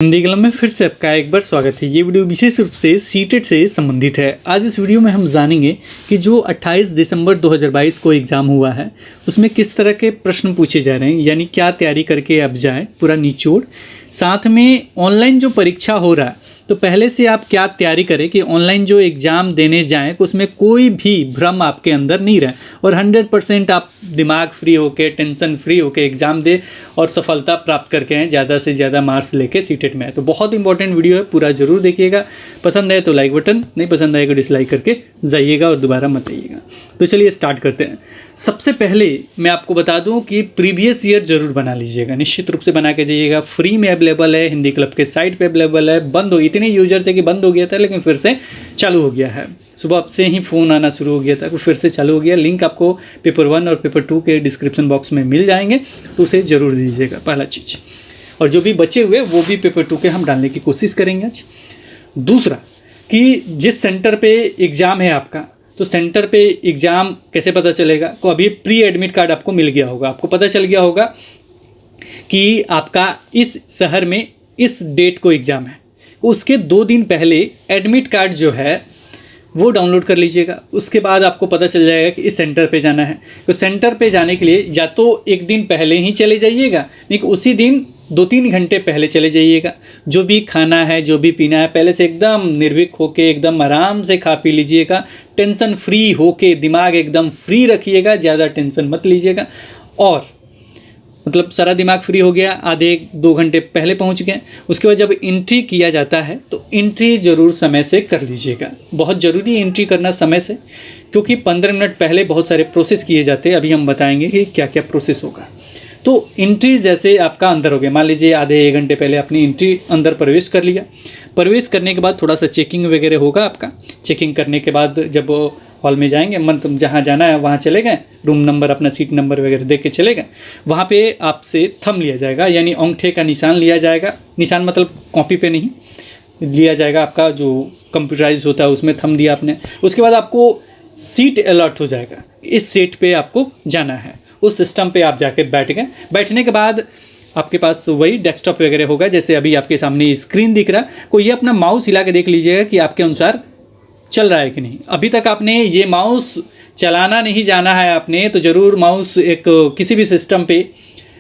हिंदी कलम में फिर से आपका एक बार स्वागत है। ये वीडियो विशेष रूप से सीटेट से संबंधित है। आज इस वीडियो में हम जानेंगे कि जो 28 दिसंबर 2022 को एग्ज़ाम हुआ है उसमें किस तरह के प्रश्न पूछे जा रहे हैं, यानी क्या तैयारी करके अब जाएं, पूरा निचोड़। साथ में ऑनलाइन जो परीक्षा हो रहा है तो पहले से आप क्या तैयारी करें कि ऑनलाइन जो एग्ज़ाम देने जाएं तो उसमें कोई भी भ्रम आपके अंदर नहीं रहे और 100% आप दिमाग फ्री होकर, टेंशन फ्री होकर एग्ज़ाम दे और सफलता प्राप्त करके आएँ, ज़्यादा से ज़्यादा मार्क्स लेके सीटेट में आए। तो बहुत इंपॉर्टेंट वीडियो है, पूरा ज़रूर देखिएगा। पसंद आए तो लाइक बटन, नहीं पसंद आए तो डिसलाइक करके जाइएगा और दोबारा मत आइएगा। तो चलिए स्टार्ट करते हैं। सबसे पहले मैं आपको बता दूं कि प्रीवियस ईयर जरूर बना लीजिएगा, निश्चित रूप से बना के जाइएगा। फ्री में अवेलेबल है, हिंदी क्लब के साइट पे अवेलेबल है। बंद हो, इतने यूजर थे कि बंद हो गया था लेकिन फिर से चालू हो गया है। सुबह से ही फ़ोन आना शुरू हो गया था, फिर से चालू हो गया। लिंक आपको पेपर 1 और पेपर 2 के डिस्क्रिप्शन बॉक्स में मिल जाएंगे, तो उसे ज़रूर दीजिएगा, पहला चीज़। और जो भी बचे हुए वो भी पेपर 2 के हम डालने की कोशिश करेंगे आज। दूसरा कि जिस सेंटर पे एग्ज़ाम है आपका, तो सेंटर पे एग्ज़ाम कैसे पता चलेगा? तो अभी प्री एडमिट कार्ड आपको मिल गया होगा, आपको पता चल गया होगा कि आपका इस शहर में इस डेट को एग्ज़ाम है। उसके 2 दिन पहले एडमिट कार्ड जो है वो डाउनलोड कर लीजिएगा। उसके बाद आपको पता चल जाएगा कि इस सेंटर पे जाना है। तो सेंटर पे जाने के लिए या तो एक दिन पहले ही चले जाइएगा, नहीं तो उसी दिन 2-3 घंटे पहले चले जाइएगा। जो भी खाना है, जो भी पीना है, पहले से एकदम निर्भीक होके एकदम आराम से खा पी लीजिएगा। टेंशन फ्री होके दिमाग एकदम फ्री रखिएगा, ज़्यादा टेंशन मत लीजिएगा। और मतलब सारा दिमाग फ्री हो गया, आधे 2 घंटे पहले पहुंच गए। उसके बाद जब एंट्री किया जाता है तो एंट्री ज़रूर समय से कर लीजिएगा। बहुत ज़रूरी है एंट्री करना समय से, क्योंकि 15 मिनट पहले बहुत सारे प्रोसेस किए जाते हैं। अभी हम बताएंगे कि क्या क्या प्रोसेस होगा। तो एंट्री जैसे आपका अंदर हो गया, मान लीजिए आधे 1 घंटे पहले अपनी एंट्री अंदर प्रवेश कर लिया। प्रवेश करने के बाद थोड़ा सा चेकिंग वगैरह होगा आपका। चेकिंग करने के बाद जब हॉल में जाएंगे, मतलब जहाँ जाना है वहाँ चले गए, रूम नंबर, अपना सीट नंबर वगैरह देख के चले गए। वहाँ पे आपसे थंब लिया जाएगा, यानी अंगूठे का निशान लिया जाएगा। निशान मतलब कॉपी पे नहीं लिया जाएगा, आपका जो कंप्यूटराइज होता है उसमें थंब दिया आपने। उसके बाद आपको सीट अलर्ट हो जाएगा, इस सीट पे आपको जाना है। उस सिस्टम पे आप जाके बैठ गए। बैठने के बाद आपके पास वही डेस्कटॉप वगैरह होगा, जैसे अभी आपके सामने स्क्रीन दिख रहा है। कोई ये अपना माउस हिला के देख लीजिएगा कि आपके अनुसार चल रहा है कि नहीं। अभी तक आपने ये माउस चलाना नहीं जाना है आपने, तो ज़रूर माउस एक किसी भी सिस्टम पे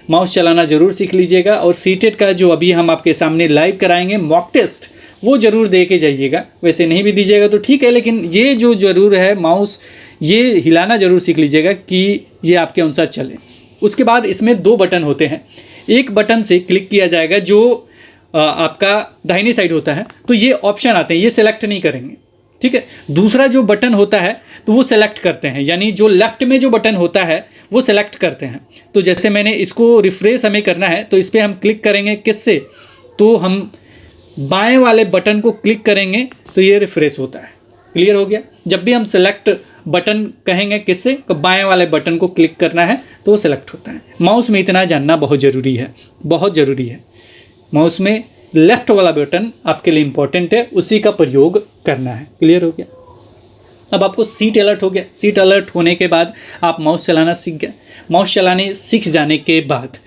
माउस चलाना ज़रूर सीख लीजिएगा। और सीटेट का जो अभी हम आपके सामने लाइव कराएंगे मॉक टेस्ट, वो ज़रूर दे के जाइएगा। वैसे नहीं भी दीजिएगा तो ठीक है, लेकिन ये जो ज़रूर है माउस ये हिलाना ज़रूर सीख लीजिएगा कि ये आपके अनुसार चले। उसके बाद इसमें 2 बटन होते हैं। एक बटन से क्लिक किया जाएगा जो आपका दाहिनी साइड होता है, तो ये ऑप्शन आते हैं, ये सेलेक्ट नहीं करेंगे, ठीक है। दूसरा जो बटन होता है तो वो सेलेक्ट करते हैं, यानी जो लेफ्ट में जो बटन होता है वो सेलेक्ट करते हैं। तो जैसे मैंने इसको रिफ्रेश हमें करना है तो इस पर हम क्लिक करेंगे, किससे? तो हम बाएं वाले बटन को क्लिक करेंगे तो ये रिफ्रेश होता है। क्लियर हो गया? जब भी हम सेलेक्ट बटन कहेंगे किससे, तो बाएं वाले बटन को क्लिक करना है तो वो सेलेक्ट होता है। माउस में इतना जानना बहुत ज़रूरी है, बहुत ज़रूरी है। माउस में लेफ्ट वाला बटन आपके लिए इंपॉर्टेंट है, उसी का प्रयोग करना है। क्लियर हो गया? अब आपको सीट अलर्ट हो गया। सीट अलर्ट होने के बाद आप माउस चलाना सीख गए। माउस चलाने सीख जाने के बाद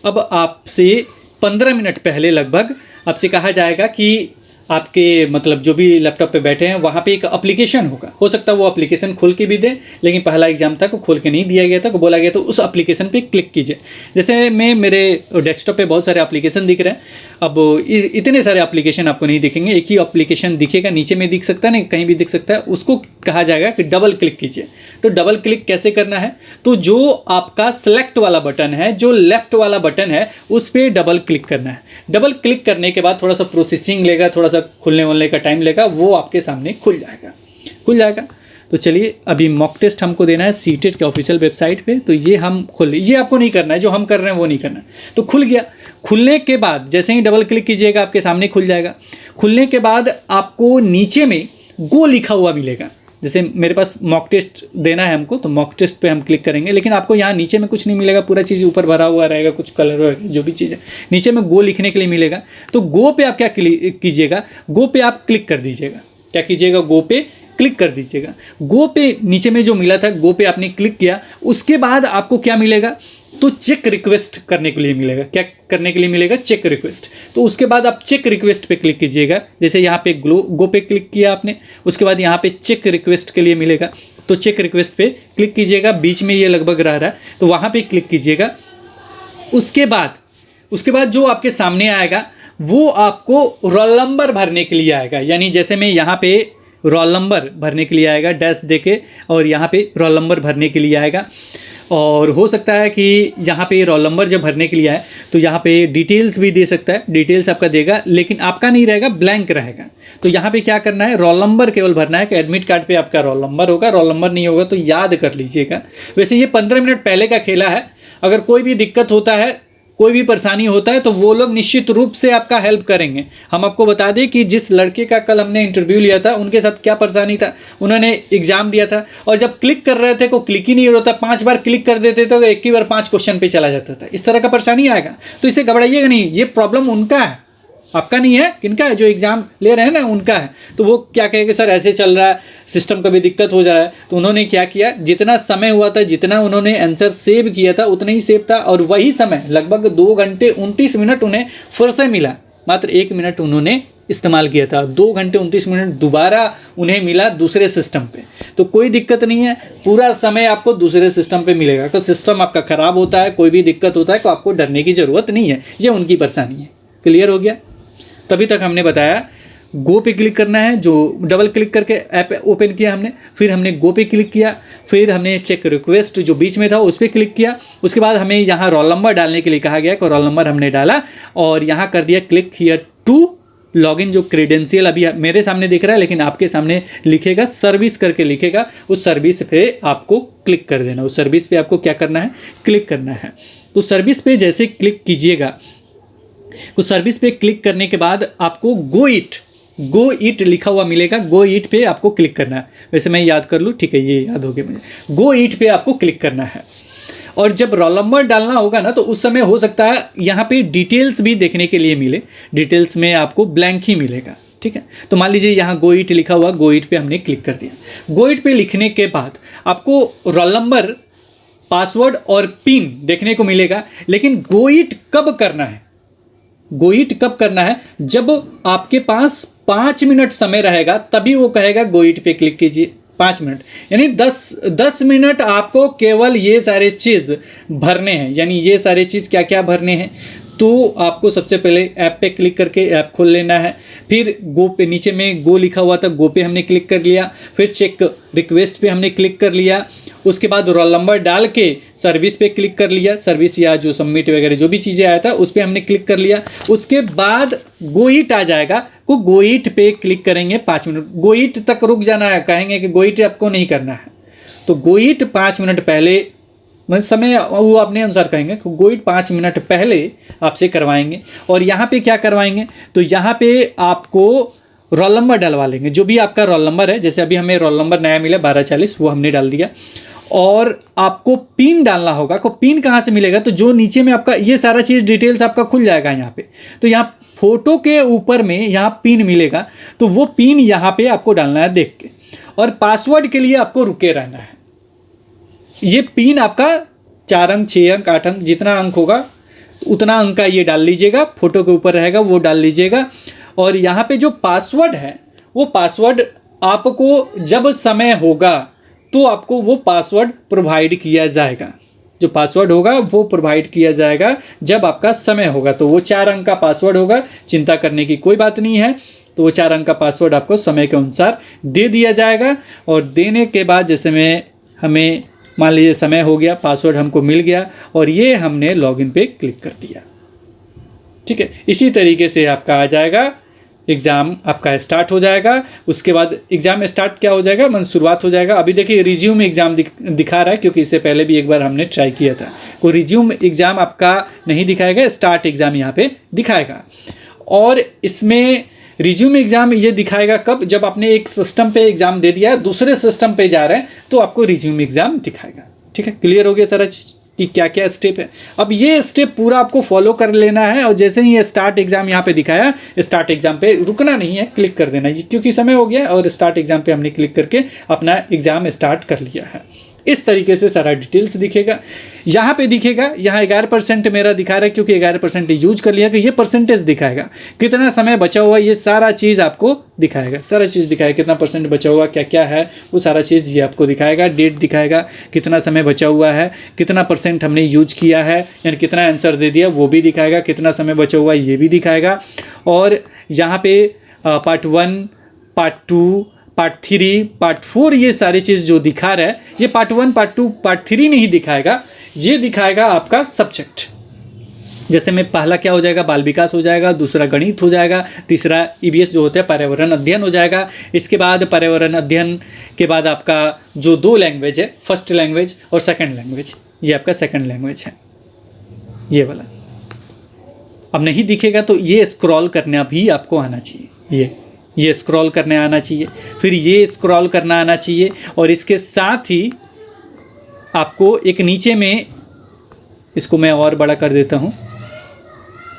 अब आपसे 15 मिनट पहले लगभग आपसे कहा जाएगा कि आपके मतलब जो भी लैपटॉप पे बैठे हैं वहाँ पे एक एप्लीकेशन होगा। हो सकता है वो एप्लीकेशन खोल के भी दे, लेकिन पहला एग्जाम था वो खोल के नहीं दिया गया था, को बोला गया तो उस एप्लीकेशन पे क्लिक कीजिए। जैसे मेरे डेस्कटॉप पे बहुत सारे एप्लीकेशन दिख रहे हैं। अब इतने सारे एप्लीकेशन आपको नहीं दिखेंगे, एक ही एप्लीकेशन दिखेगा, नीचे में दिख सकता है, नहीं कहीं भी दिख सकता है। उसको कहा जाएगा कि डबल क्लिक कीजिए। तो डबल क्लिक कैसे करना है? तो जो आपका सेलेक्ट वाला बटन है, जो लेफ्ट वाला बटन है, उस पर डबल क्लिक करना है। डबल क्लिक करने के बाद थोड़ा सा प्रोसेसिंग लेगा, थोड़ा सा खुलने वलने का टाइम लेगा, वो आपके सामने खुल जाएगा। तो चलिए अभी मॉक टेस्ट हमको देना है सीटेट के ऑफिशियल वेबसाइट पे। तो ये हम ये आपको नहीं करना है, जो हम कर रहे हैं वो नहीं करना है। तो खुल गया। खुलने के बाद जैसे ही डबल क्लिक कीजिएगा आपके सामने खुल जाएगा। खुलने के बाद आपको नीचे में गो लिखा हुआ मिलेगा। जैसे मेरे पास मॉक टेस्ट देना है हमको, तो मॉक टेस्ट पे हम क्लिक करेंगे, लेकिन आपको यहाँ नीचे में कुछ नहीं मिलेगा, पूरा चीज़ ऊपर भरा हुआ रहेगा, कुछ कलर वगैरह जो भी चीज़ है नीचे में गो लिखने के लिए मिलेगा। तो गो पे आप क्या क्लिक कीजिएगा? गो पे आप क्लिक कर दीजिएगा। क्या कीजिएगा? गो पे क्लिक कर दीजिएगा। गो पे नीचे में जो मिला था, गो पे आपने क्लिक किया। उसके बाद आपको क्या मिलेगा? तो चेक रिक्वेस्ट करने के लिए मिलेगा। क्या करने के लिए मिलेगा? Check request. तो उसके बाद आप चेक रिक्वेस्ट पे क्लिक कीजिएगा। जैसे यहाँ पे गो पे क्लिक किया आपने, उसके बाद यहाँ पे चेक रिक्वेस्ट के लिए मिलेगा, तो चेक रिक्वेस्ट पे क्लिक कीजिएगा। बीच में ये लगभग रह रहा है तो वहाँ पे क्लिक कीजिएगा। उसके बाद जो आपके सामने आएगा वो आपको रोल नंबर भरने के लिए आएगा। यानी जैसे मैं यहाँ पे रोल नंबर भरने के लिए आएगा डैश देके, और यहाँ पे रोल नंबर भरने के लिए आएगा। और हो सकता है कि यहाँ पे रोल नंबर जब भरने के लिए आए तो यहाँ पे डिटेल्स भी दे सकता है, डिटेल्स आपका देगा, लेकिन आपका नहीं रहेगा, ब्लैंक रहेगा। तो यहाँ पे क्या करना है, रोल नंबर केवल भरना है कि एडमिट कार्ड पे आपका रोल नंबर होगा। रोल नंबर नहीं होगा तो याद कर लीजिएगा। वैसे ये 15 मिनट पहले का खेला है। अगर कोई भी दिक्कत होता है, कोई भी परेशानी होता है तो वो लोग निश्चित रूप से आपका हेल्प करेंगे। हम आपको बता दें कि जिस लड़के का कल हमने इंटरव्यू लिया था उनके साथ क्या परेशानी था। उन्होंने एग्जाम दिया था और जब क्लिक कर रहे थे को क्लिक ही नहीं होता, 5 बार क्लिक कर देते तो एक ही बार 5 क्वेश्चन पे चला जाता था। इस तरह का परेशानी आएगा तो इससे घबराइएगा नहीं, ये प्रॉब्लम उनका है, आपका नहीं है। किनका है? जो एग्ज़ाम ले रहे हैं ना, उनका है। तो वो क्या कहेंगे, सर ऐसे चल रहा है, सिस्टम का भी दिक्कत हो जा रहा है। तो उन्होंने क्या किया, जितना समय हुआ था, जितना उन्होंने आंसर सेव किया था उतना ही सेव था, और वही समय लगभग 2 घंटे 29 मिनट उन्हें फिर से मिला। मात्र 1 मिनट उन्होंने इस्तेमाल किया था, 2 घंटे 29 मिनट दोबारा उन्हें मिला दूसरे सिस्टम पे। तो कोई दिक्कत नहीं है, पूरा समय आपको दूसरे सिस्टम पे मिलेगा। तो सिस्टम आपका ख़राब होता है, कोई भी दिक्कत होता है तो आपको डरने की ज़रूरत नहीं है, ये उनकी परेशानी है। क्लियर हो गया? तभी तक हमने बताया गो पे क्लिक करना है, जो डबल क्लिक करके ऐप ओपन किया हमने, फिर हमने गो पे क्लिक किया, फिर हमने चेक रिक्वेस्ट जो बीच में था उस पर क्लिक किया। उसके बाद हमें यहाँ रोल नंबर डालने के लिए कहा गया, रोल नंबर हमने डाला और यहाँ कर दिया क्लिक हियर टू लॉगिन। जो क्रेडेंशियल अभी मेरे सामने दिख रहा है, लेकिन आपके सामने लिखेगा सर्विस करके लिखेगा, उस सर्विस पे आपको क्लिक कर देना। उस सर्विस पे आपको क्या करना है, क्लिक करना है। तो सर्विस पे जैसे क्लिक कीजिएगा, तो सर्विस पे क्लिक करने के बाद आपको गो इट लिखा हुआ मिलेगा, गो इट पे आपको क्लिक करना है। वैसे मैं याद कर लूँ, ठीक है, ये याद हो गया मुझे। गो इट पे आपको क्लिक करना है और जब रोल नंबर डालना होगा ना, तो उस समय हो सकता है यहाँ पे डिटेल्स भी देखने के लिए मिले, डिटेल्स में आपको ब्लैंक ही मिलेगा। ठीक है, तो मान लीजिए यहाँ गो इट लिखा हुआ, गो इट पे हमने क्लिक कर दिया। गो इट पे लिखने के बाद आपको रोल नंबर, पासवर्ड और पिन देखने को मिलेगा। लेकिन गो इट कब करना है, गो इट कब करना है, जब आपके पास 5 मिनट समय रहेगा तभी वो कहेगा गो इट पे क्लिक कीजिए। 5 मिनट यानी 10 मिनट आपको केवल ये सारे चीज़ भरने हैं। यानी ये सारे चीज़ क्या क्या भरने हैं, तो आपको सबसे पहले ऐप पे क्लिक करके ऐप खोल लेना है। फिर गो पे, नीचे में गो लिखा हुआ था, गो पे हमने क्लिक कर लिया। फिर चेक रिक्वेस्ट पे हमने क्लिक कर लिया। उसके बाद रोल नंबर डाल के सर्विस पे क्लिक कर लिया, सर्विस या जो सबमिट वगैरह जो भी चीज़ें आया था उस पर हमने क्लिक कर लिया। उसके बाद गो इट आ जाएगा, तो गो इट पे क्लिक करेंगे। 5 मिनट गो इट तक रुक जाना है, कहेंगे कि गो इट आपको नहीं करना है, तो गो इट 5 मिनट पहले, मतलब समय वो अपने अनुसार कहेंगे, गो इट 5 मिनट पहले आपसे करवाएंगे। और यहाँ पे क्या करवाएंगे, तो यहाँ पे आपको रोल नंबर डलवा लेंगे, जो भी आपका रोल नंबर है। जैसे अभी हमें रोल नंबर नया मिला 1240, वो हमने डाल दिया। और आपको पिन डालना होगा। को पिन कहाँ से मिलेगा, तो जो नीचे में आपका ये सारा चीज़ डिटेल्स आपका खुल जाएगा यहाँ पे। तो यहाँ फोटो के ऊपर में यहाँ पिन मिलेगा, तो वो पिन यहाँ पे आपको डालना है देख के। और पासवर्ड के लिए आपको रुके रहना है। ये पिन आपका 4 अंक, 6 अंक, 8 अंक, जितना अंक होगा उतना अंक का ये डाल लीजिएगा। फोटो के ऊपर रहेगा वो डाल लीजिएगा। और यहाँ पे जो पासवर्ड है, वो पासवर्ड आपको जब समय होगा तो आपको वो पासवर्ड प्रोवाइड किया जाएगा। जो पासवर्ड होगा वो प्रोवाइड किया जाएगा जब आपका समय होगा। तो वो 4 अंक का पासवर्ड होगा, चिंता करने की कोई बात नहीं है। तो वो 4 अंक का पासवर्ड आपको समय के अनुसार दे दिया जाएगा। और देने के बाद जैसे में हमें मान लीजिए समय हो गया, पासवर्ड हमको मिल गया और ये हमने लॉगिन पे क्लिक कर दिया। ठीक है, इसी तरीके से आपका आ जाएगा, एग्ज़ाम आपका स्टार्ट हो जाएगा। उसके बाद एग्ज़ाम स्टार्ट क्या हो जाएगा, मतलब शुरुआत हो जाएगा। अभी देखिए रिज्यूम एग्ज़ाम दिखा रहा है, क्योंकि इससे पहले भी एक बार हमने ट्राई किया था। तो रिज्यूम एग्ज़ाम आपका नहीं दिखाएगा, स्टार्ट एग्ज़ाम यहाँ पे दिखाएगा। और इसमें रिज्यूम एग्ज़ाम ये दिखाएगा कब, जब आपने एक सिस्टम पे एग्ज़ाम दे दिया है, दूसरे सिस्टम पे जा रहे हैं, तो आपको रिज्यूम एग्ज़ाम दिखाएगा। ठीक है, क्लियर हो गया सारा चीज़ कि क्या क्या स्टेप है। अब ये स्टेप पूरा आपको फॉलो कर लेना है। और जैसे ही ये स्टार्ट एग्ज़ाम यहाँ पे दिखाया, स्टार्ट एग्ज़ाम पे रुकना नहीं है, क्लिक कर देना है, क्योंकि समय हो गया। और स्टार्ट एग्ज़ाम पे हमने क्लिक करके अपना एग्ज़ाम स्टार्ट कर लिया है। इस तरीके से सारा डिटेल्स दिखेगा। यहाँ पे दिखेगा, यहाँ 11% मेरा दिखा रहा है क्योंकि 11% यूज कर लिया, कि ये परसेंटेज दिखाएगा कितना समय बचा हुआ, ये सारा चीज़ आपको दिखाएगा, सारा चीज़ दिखाएगा कितना परसेंट बचा हुआ, क्या क्या है वो सारा चीज़ ये आपको दिखाएगा। डेट दिखाएगा, कितना समय बचा हुआ है, कितना परसेंट हमने यूज किया है, यानी कितना आंसर दे दिया वो भी दिखाएगा, कितना समय बचा हुआ है ये भी दिखाएगा। और यहाँ पे पार्ट 1, पार्ट 2, पार्ट 3, पार्ट 4 ये सारी चीज़ जो दिखा रहा है, ये पार्ट 1, पार्ट 2, पार्ट 3 नहीं दिखाएगा, ये दिखाएगा आपका सब्जेक्ट। जैसे में पहला क्या हो जाएगा, बाल विकास हो जाएगा, दूसरा गणित हो जाएगा, तीसरा ईवीएस जो होता है पर्यावरण अध्ययन हो जाएगा। इसके बाद पर्यावरण अध्ययन के बाद आपका जो 2 लैंग्वेज है, फर्स्ट लैंग्वेज और सेकंड लैंग्वेज, ये आपका सेकंड लैंग्वेज है ये वाला। अब नहीं दिखेगा तो ये स्क्रॉल करना भी आपको आना चाहिए, ये स्क्रॉल करने आना चाहिए, फिर ये स्क्रॉल करना आना चाहिए। और इसके साथ ही आपको एक नीचे में, इसको मैं और बड़ा कर देता हूँ,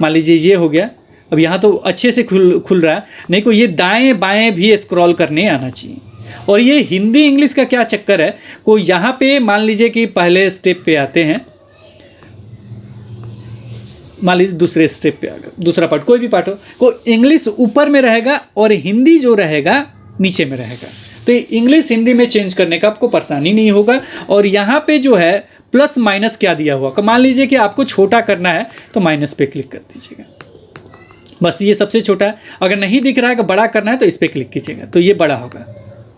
मान लीजिए ये हो गया। अब यहाँ तो अच्छे से खुल रहा है, नहीं को ये दाएं बाएं भी स्क्रॉल करने आना चाहिए। और ये हिंदी इंग्लिश का क्या चक्कर है, को यहाँ पे मान लीजिए कि पहले स्टेप पे आते हैं, मान लीजिए दूसरे स्टेप पे आ गया, दूसरा पार्ट कोई भी पार्ट हो, को इंग्लिश ऊपर में रहेगा और हिंदी जो रहेगा नीचे में रहेगा। तो इंग्लिश हिंदी में चेंज करने का आपको परेशानी नहीं होगा। और यहाँ पे जो है प्लस माइनस क्या दिया हुआ, मान लीजिए कि आपको छोटा करना है तो माइनस पे क्लिक कर दीजिएगा, बस ये सबसे छोटा है। अगर नहीं दिख रहा है कि बड़ा करना है तो इस पर क्लिक कीजिएगा तो ये बड़ा होगा,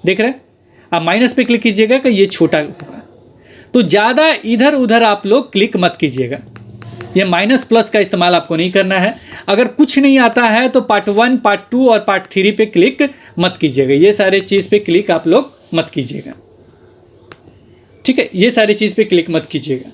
देख रहे हैं। आप माइनस पे क्लिक कीजिएगा कि ये छोटा होगा। तो ज़्यादा इधर उधर आप लोग क्लिक मत कीजिएगा, ये माइनस प्लस का इस्तेमाल आपको नहीं करना है। अगर कुछ नहीं आता है तो पार्ट 1, पार्ट 2 और पार्ट 3 पे क्लिक मत कीजिएगा, ये सारे चीज़ पे क्लिक आप लोग मत कीजिएगा, ठीक है। ये सारी चीज़ पे क्लिक मत कीजिएगा।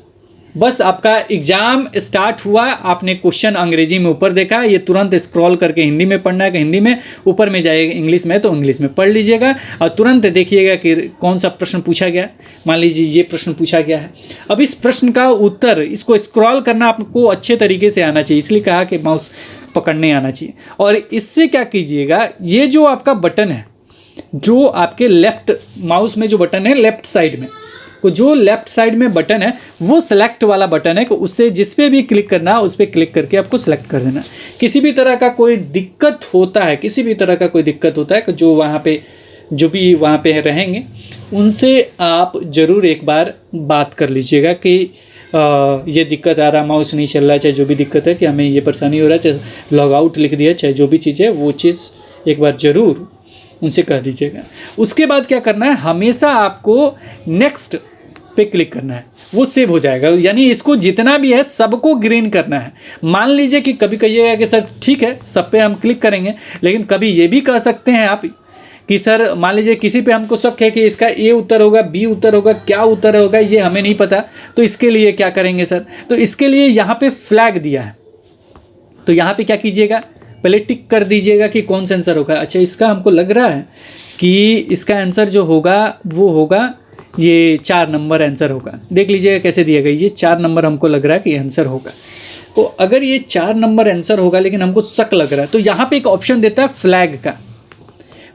बस आपका एग्ज़ाम स्टार्ट हुआ, आपने क्वेश्चन अंग्रेजी में ऊपर देखा, ये तुरंत स्क्रॉल करके हिंदी में पढ़ना है कि हिंदी में, ऊपर में जाएगा इंग्लिश में तो इंग्लिश में पढ़ लीजिएगा और तुरंत देखिएगा कि कौन सा प्रश्न पूछा गया। मान लीजिए ये प्रश्न पूछा गया है, अब इस प्रश्न का उत्तर, इसको स्क्रॉल करना आपको अच्छे तरीके से आना चाहिए, इसलिए कहा कि माउस पकड़ने आना चाहिए। और इससे क्या कीजिएगा, ये जो आपका बटन है, जो आपके लेफ्ट माउस में जो बटन है लेफ्ट साइड में, को जो लेफ्ट साइड में बटन है वो सेलेक्ट वाला बटन है, कि उससे जिस पे भी क्लिक करना है उस पर क्लिक करके आपको सेलेक्ट कर देना। किसी भी तरह का कोई दिक्कत होता है, किसी भी तरह का कोई दिक्कत होता है कि जो वहाँ पे जो भी वहाँ पे रहेंगे उनसे आप ज़रूर एक बार बात कर लीजिएगा कि ये दिक्कत आ रहा, माउस नहीं चल रहा, चाहे जो भी दिक्कत है कि हमें ये परेशानी हो रहा है, चाहे लॉग आउट लिख दिया, चाहे जो भी चीज़ है वो चीज़ एक बार ज़रूर उनसे कह दीजिएगा। उसके बाद क्या करना है, हमेशा आपको नेक्स्ट पे क्लिक करना है, वो सेव हो जाएगा। यानी इसको जितना भी है सबको ग्रीन करना है। मान लीजिए कि कभी कहिएगा कि सर ठीक है सब पे हम क्लिक करेंगे, लेकिन कभी ये भी कह सकते हैं आप कि सर मान लीजिए किसी पे हमको शक है कि इसका ए उत्तर होगा, बी उत्तर होगा, क्या उत्तर होगा ये हमें नहीं पता, तो इसके लिए क्या करेंगे सर, तो इसके लिए यहाँ पे फ्लैग दिया है, तो यहाँ पे क्या कीजिएगा, पहले टिक कर दीजिएगा कि कौन सा आंसर होगा। अच्छा, इसका हमको लग रहा है कि इसका आंसर जो होगा वो होगा ये 4 नंबर आंसर होगा। देख लीजिएगा कैसे दिया गया, ये 4 नंबर हमको लग रहा है कि आंसर होगा। तो अगर ये 4 नंबर आंसर होगा लेकिन हमको शक लग रहा है, तो यहाँ पे एक ऑप्शन देता है फ्लैग का,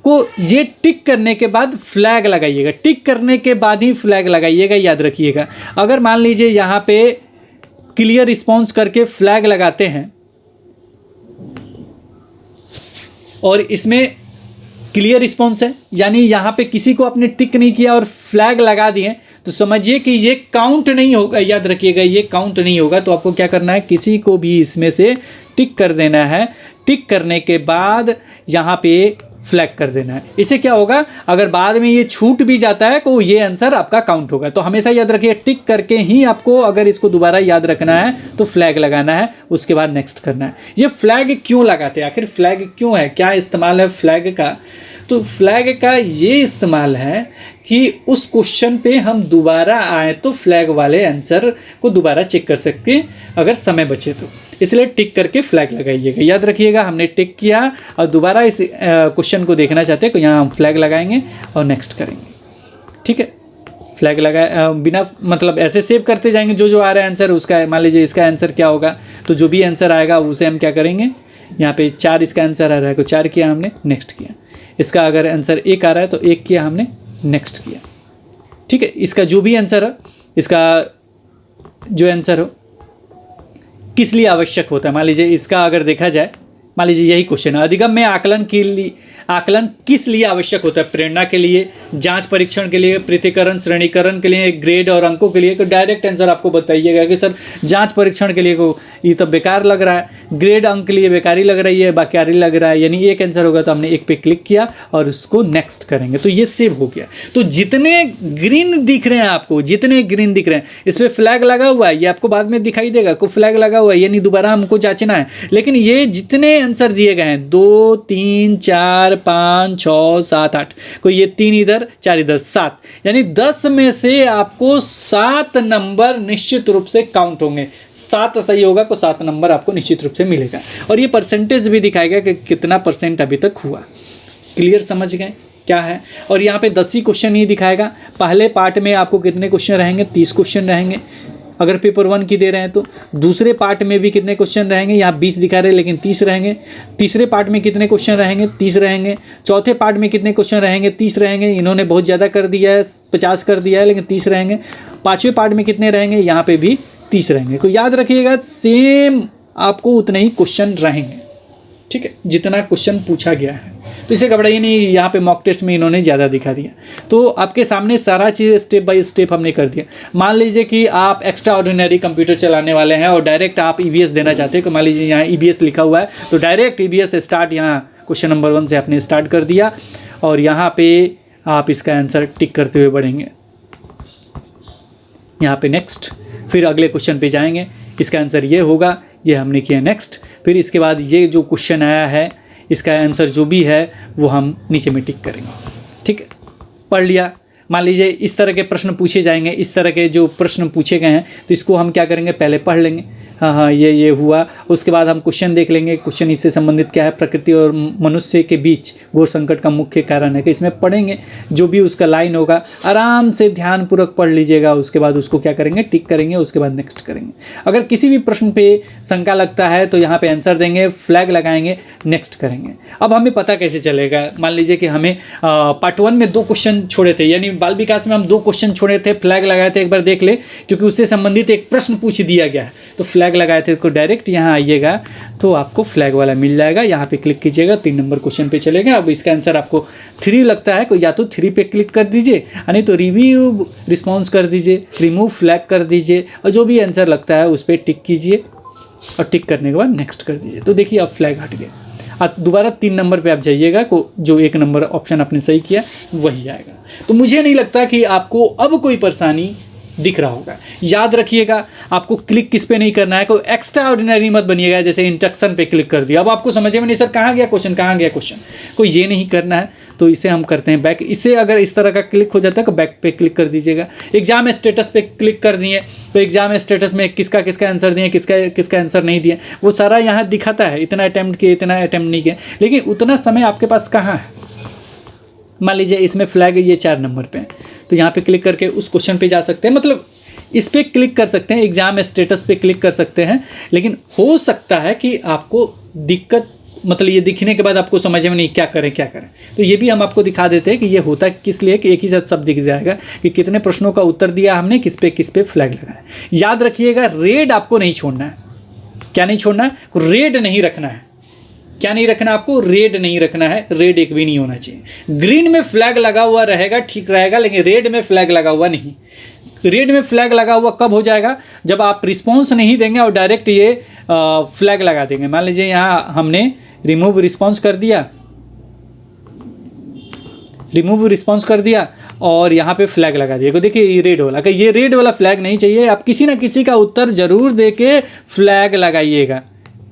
को ये टिक करने के बाद फ्लैग लगाइएगा, टिक करने के बाद ही फ्लैग लगाइएगा, याद रखिएगा। अगर मान लीजिए यहाँ पे क्लियर रिस्पॉन्स करके फ्लैग लगाते हैं और इसमें क्लियर रिस्पॉन्स है, यानी यहाँ पे किसी को आपने टिक नहीं किया और फ्लैग लगा दिए, तो समझिए कि ये काउंट नहीं होगा, याद रखिएगा ये काउंट नहीं होगा। तो आपको क्या करना है, किसी को भी इसमें से टिक कर देना है, टिक करने के बाद यहाँ पे फ्लैग कर देना है। इससे क्या होगा, अगर बाद में ये छूट भी जाता है तो ये आंसर आपका काउंट होगा। तो हमेशा याद रखिए टिक करके ही आपको, अगर इसको दोबारा याद रखना है तो फ्लैग लगाना है, उसके बाद नेक्स्ट करना है। ये फ्लैग क्यों लगाते हैं, आखिर फ्लैग क्यों है, क्या इस्तेमाल है फ्लैग का, तो फ्लैग का ये इस्तेमाल है कि उस क्वेश्चन पे हम दोबारा आए तो फ्लैग वाले आंसर को दोबारा चेक कर सकते हैं अगर समय बचे तो, इसलिए टिक करके फ्लैग लगाइएगा। याद रखिएगा हमने टिक किया और दोबारा इस क्वेश्चन को देखना चाहते हैं तो यहाँ हम फ्लैग लगाएंगे और नेक्स्ट करेंगे, ठीक है। फ्लैग लगा बिना मतलब ऐसे सेव करते जाएंगे, जो जो आ रहा है आंसर उसका, मान लीजिए इसका आंसर क्या होगा, तो जो भी आंसर आएगा उसे हम क्या करेंगे, यहाँ पे 4 इसका आंसर आ रहा है तो 4 किया हमने, नेक्स्ट किया। इसका अगर आंसर 1 आ रहा है तो 1 किया हमने, नेक्स्ट किया, ठीक है, इसका जो भी आंसर है, इसका जो आंसर हो किस लिए आवश्यक होता है। मान लीजिए इसका अगर देखा जाए, मान लीजिए यही क्वेश्चन है, अधिगम में आकलन के लिए आकलन किस लिए आवश्यक होता है। प्रेरणा के लिए, जांच परीक्षण के लिए, पृथक्करण श्रेणीकरण के लिए, ग्रेड और अंकों के लिए। तो डायरेक्ट आंसर आपको बताइएगा कि सर जांच परीक्षण के लिए को ये तो बेकार लग रहा है, ग्रेड अंक के लिए बेकारी लग रही है, बेकारी लग रहा है, यानी एक आंसर होगा। तो हमने एक पे क्लिक किया और उसको नेक्स्ट करेंगे, तो ये सेव हो गया। तो जितने ग्रीन दिख रहे हैं आपको, जितने ग्रीन दिख रहे हैं, इस पर फ्लैग लगा हुआ है, ये आपको बाद में दिखाई देगा को फ्लैग लगा हुआ है, यानी दोबारा हमको जांचना है। लेकिन ये जितने आंसर दिए गए हैं 2 3 4 5 6 7 8, कोई ये 3 इधर 4 इधर 7, यानी 10 में से आपको 7 नंबर निश्चित रूप से काउंट होंगे। 7 सही होगा तो 7 नंबर आपको निश्चित रूप से मिलेगा। और ये परसेंटेज भी दिखाएगा कि कितना परसेंट अभी तक हुआ। क्लियर समझ गए क्या है। और यहाँ पे 10 ही क्वेश्चन ही दिखाएगा। पहले पार्ट में आपको कितने क्वेश्चन रहेंगे, 30 क्वेश्चन रहेंगे अगर पेपर 1 की दे रहे हैं तो। दूसरे पार्ट में भी कितने क्वेश्चन रहेंगे, यहाँ 20 दिखा रहे हैं लेकिन 30 रहेंगे। तीसरे पार्ट में कितने क्वेश्चन रहेंगे, 30 रहेंगे। चौथे पार्ट में कितने क्वेश्चन रहेंगे, 30 रहेंगे। इन्होंने बहुत ज़्यादा कर दिया है, 50 कर दिया है, लेकिन 30 रहेंगे। पाँचवें पार्ट में कितने रहेंगे, यहाँ पे भी 30 रहेंगे। तो याद रखिएगा सेम आपको उतने ही क्वेश्चन रहेंगे, ठीक है, जितना क्वेश्चन पूछा गया है। तो इसे घबराइए नहीं, यहाँ पे मॉक टेस्ट में इन्होंने ज़्यादा दिखा दिया। तो आपके सामने सारा चीज़ स्टेप बाय स्टेप हमने कर दिया। मान लीजिए कि आप एक्स्ट्रा ऑर्डिनरी कंप्यूटर चलाने वाले हैं और डायरेक्ट आप ईवीएस देना चाहते हैं। तो मान लीजिए यहाँ ईवीएस लिखा हुआ है, तो डायरेक्ट ईवीएस स्टार्ट यहाँ क्वेश्चन नंबर 1 से आपने स्टार्ट कर दिया और यहाँ पे आप इसका आंसर टिक करते हुए बढ़ेंगे। यहाँ पे नेक्स्ट, फिर अगले क्वेश्चन पे जाएंगे, इसका आंसर ये होगा, ये हमने किया नेक्स्ट। फिर इसके बाद ये जो क्वेश्चन आया है इसका आंसर जो भी है वो हम नीचे में टिक करेंगे, ठीक है। पढ़ लिया। मान लीजिए इस तरह के प्रश्न पूछे जाएंगे, इस तरह के जो प्रश्न पूछे गए हैं तो इसको हम क्या करेंगे, पहले पढ़ लेंगे, हाँ ये हुआ। उसके बाद हम क्वेश्चन देख लेंगे, क्वेश्चन इससे संबंधित क्या है, प्रकृति और मनुष्य के बीच घोर संकट का मुख्य कारण है कि इसमें पढ़ेंगे। जो भी उसका लाइन होगा आराम से ध्यानपूर्वक पढ़ लीजिएगा। उसके बाद उसको क्या करेंगे, टिक करेंगे, उसके बाद नेक्स्ट करेंगे। अगर किसी भी प्रश्न पे शंका लगता है तो यहाँ पे आंसर देंगे, फ्लैग लगाएंगे, नेक्स्ट करेंगे। अब हमें पता कैसे चलेगा, मान लीजिए कि हमें पार्ट 1 में 2 क्वेश्चन छोड़े थे, यानी बाल विकास में हम 2 क्वेश्चन छोड़े थे, फ्लैग लगाए थे, एक बार देख ले, क्योंकि उससे संबंधित एक प्रश्न पूछ दिया गया है तो फ्लैग लगाए थे। तो डायरेक्ट यहाँ आइएगा तो आपको फ्लैग वाला मिल जाएगा, यहाँ पे क्लिक कीजिएगा, 3 नंबर क्वेश्चन पे चलेगा। अब इसका आंसर आपको 3 लगता है, या तो 3 पे क्लिक कर दीजिए, नहीं तो रिव्यू रिस्पॉन्स कर दीजिए, रिमूव फ्लैग कर दीजिए, और जो भी आंसर लगता है उस पर टिक कीजिए और टिक करने के बाद नेक्स्ट कर दीजिए। तो देखिए अब फ्लैग हट गया। अब दोबारा 3 नंबर पे आप जाइएगा, को जो 1 नंबर ऑप्शन आपने सही किया वही आएगा। तो मुझे नहीं लगता कि आपको अब कोई परेशानी दिख रहा होगा। याद रखिएगा आपको क्लिक किस पे नहीं करना है, कोई एक्स्ट्रा ऑर्डिनरी मत बनिएगा, जैसे इंस्ट्रक्शन पे क्लिक कर दिया, अब आपको समझ में नहीं सर कहाँ गया क्वेश्चन, कहाँ गया क्वेश्चन, कोई ये नहीं करना है। तो इसे हम करते हैं बैक। इसे अगर इस तरह का क्लिक हो जाता है तो बैक पे क्लिक कर दीजिएगा। एग्जाम स्टेटस पे क्लिक कर दिए तो एग्जाम स्टेटस में किसका किसका आंसर दिए, किसका आंसर नहीं दिए, वो सारा यहाँ दिखाता है, इतना अटैम्प्ट किए, इतना अटैम्प्ट नहीं किया। लेकिन उतना समय आपके पास कहाँ है। मान लीजिए इसमें फ्लैग ये 4 नंबर पे है, तो यहाँ पे क्लिक करके उस क्वेश्चन पे जा सकते हैं, मतलब इस पर क्लिक कर सकते हैं, एग्जाम स्टेटस पे क्लिक कर सकते हैं। लेकिन हो सकता है कि आपको दिक्कत, मतलब ये दिखने के बाद आपको समझ में नहीं क्या करें। तो ये भी हम आपको दिखा देते हैं कि ये होता किस लिए, कि एक ही साथ सब दिख जाएगा कि कितने प्रश्नों का उत्तर दिया हमने, किस पे फ्लैग लगाया। याद रखिएगा रेड आपको नहीं छोड़ना है। क्या नहीं छोड़ना है, रेड नहीं रखना है। क्या नहीं रखना, आपको रेड नहीं रखना है, रेड एक भी नहीं होना चाहिए। ग्रीन में फ्लैग लगा हुआ रहेगा, ठीक रहेगा, लेकिन रेड में फ्लैग लगा हुआ नहीं। रेड में फ्लैग लगा हुआ कब हो जाएगा, जब आप रिस्पॉन्स नहीं देंगे और डायरेक्ट ये फ्लैग लगा देंगे। मान लीजिए यहाँ हमने रिमूव रिस्पॉन्स कर दिया और यहाँ पे फ्लैग लगा दिया, तो देखिए ये रेड वाला, ये रेड वाला फ्लैग नहीं चाहिए। आप किसी ना किसी का उत्तर जरूर दे के फ्लैग लगाइएगा,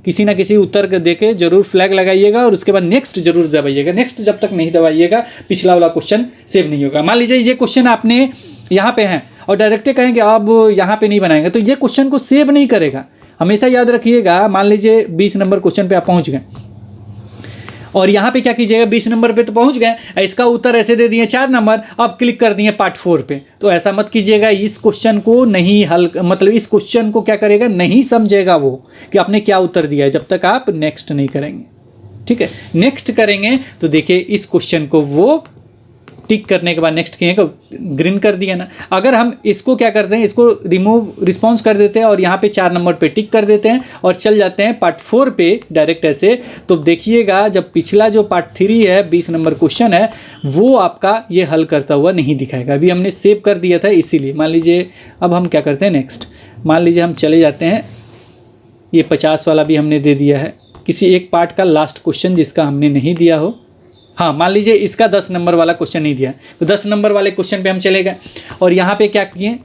किसी ना किसी उत्तर के देके जरूर फ्लैग लगाइएगा और उसके बाद नेक्स्ट जरूर दबाइएगा। नेक्स्ट जब तक नहीं दबाइएगा पिछला वाला क्वेश्चन सेव नहीं होगा। मान लीजिए ये क्वेश्चन आपने यहाँ पे हैं और डायरेक्ट कहेंगे अब यहाँ पे नहीं बनाएंगे, तो ये क्वेश्चन को सेव नहीं करेगा। हमेशा याद रखिएगा, मान लीजिए 20 नंबर क्वेश्चन पे आप पहुँच गए और यहाँ पे क्या कीजिएगा, 20 नंबर पे तो पहुँच गए, इसका उत्तर ऐसे दे दिए 4 नंबर, अब क्लिक कर दिए पार्ट 4 पे। तो ऐसा मत कीजिएगा, इस क्वेश्चन को नहीं हल, मतलब इस क्वेश्चन को क्या करेगा, नहीं समझेगा वो कि आपने क्या उत्तर दिया है, जब तक आप नेक्स्ट नहीं करेंगे। ठीक है, नेक्स्ट करेंगे तो देखिए इस क्वेश्चन को वो टिक करने के बाद नेक्स्ट किए को ग्रीन कर दिया ना। अगर हम इसको क्या करते हैं, इसको रिमूव रिस्पॉन्स कर देते हैं और यहाँ पे 4 नंबर पे टिक कर देते हैं और चल जाते हैं पार्ट 4 पे डायरेक्ट ऐसे, तो देखिएगा जब पिछला जो पार्ट 3 है 20 नंबर क्वेश्चन है वो आपका ये हल करता हुआ नहीं दिखाएगा। अभी हमने सेव कर दिया था इसीलिए। मान लीजिए अब हम क्या करते हैं नेक्स्ट, मान लीजिए हम चले जाते हैं, ये 50 वाला भी हमने दे दिया है, किसी एक पार्ट का लास्ट क्वेश्चन जिसका हमने नहीं दिया हो। हाँ, मान लीजिए इसका 10 नंबर वाला क्वेश्चन नहीं दिया, तो 10 नंबर वाले क्वेश्चन पे हम चले गए और यहाँ पे क्या किए,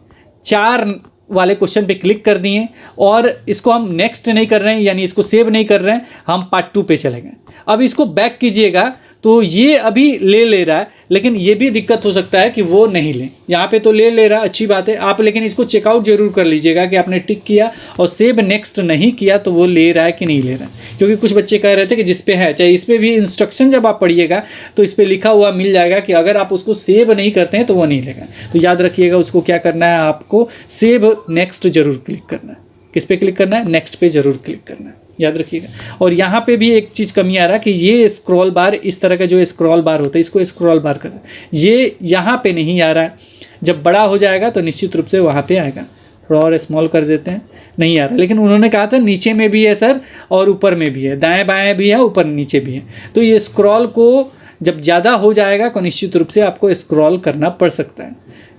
4 वाले क्वेश्चन पे क्लिक कर दिए और इसको हम नेक्स्ट नहीं कर रहे हैं, यानी इसको सेव नहीं कर रहे हैं, हम पार्ट 2 पे चले गए। अब इसको बैक कीजिएगा तो ये अभी ले रहा है, लेकिन ये भी दिक्कत हो सकता है कि वो नहीं ले। यहाँ पे तो ले रहा, अच्छी बात है आप, लेकिन इसको चेकआउट जरूर कर लीजिएगा कि आपने टिक किया और सेव नेक्स्ट नहीं किया तो वो ले रहा है कि नहीं ले रहा है। क्योंकि कुछ बच्चे कह रहे थे कि जिस पे है, चाहे इस पर भी इंस्ट्रक्शन जब आप पढ़िएगा तो इस पर लिखा हुआ मिल जाएगा कि अगर आप उसको सेव नहीं करते हैं तो वो नहीं लेगा। तो याद रखिएगा उसको क्या करना है, आपको सेव नेक्स्ट जरूर क्लिक करना है। किस पे क्लिक करना है, नेक्स्ट पे जरूर क्लिक करना है, याद रखिएगा। और यहाँ पे भी एक चीज़ कमी आ रहा है कि ये स्क्रॉल बार, इस तरह का जो स्क्रॉल बार होता है इसको स्क्रॉल बार कर, ये यहाँ पे नहीं आ रहा है। जब बड़ा हो जाएगा तो निश्चित रूप से वहाँ पे आएगा। थोड़ा और स्मॉल कर देते हैं, नहीं आ रहा। लेकिन उन्होंने कहा था नीचे में भी है सर और ऊपर में भी है, दाएँ बाएँ भी है, ऊपर नीचे भी है। तो ये स्क्रॉल को जब ज़्यादा हो जाएगा तो निश्चित रूप से आपको स्क्रॉल करना पड़ सकता है,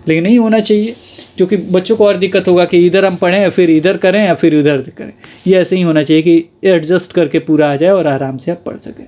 लेकिन नहीं होना चाहिए, क्योंकि बच्चों को और दिक्कत होगा कि इधर हम पढ़ें फिर इधर करें या फिर उधर करें। ये ऐसे ही होना चाहिए कि एडजस्ट करके पूरा आ जाए और आराम से आप पढ़ सकें।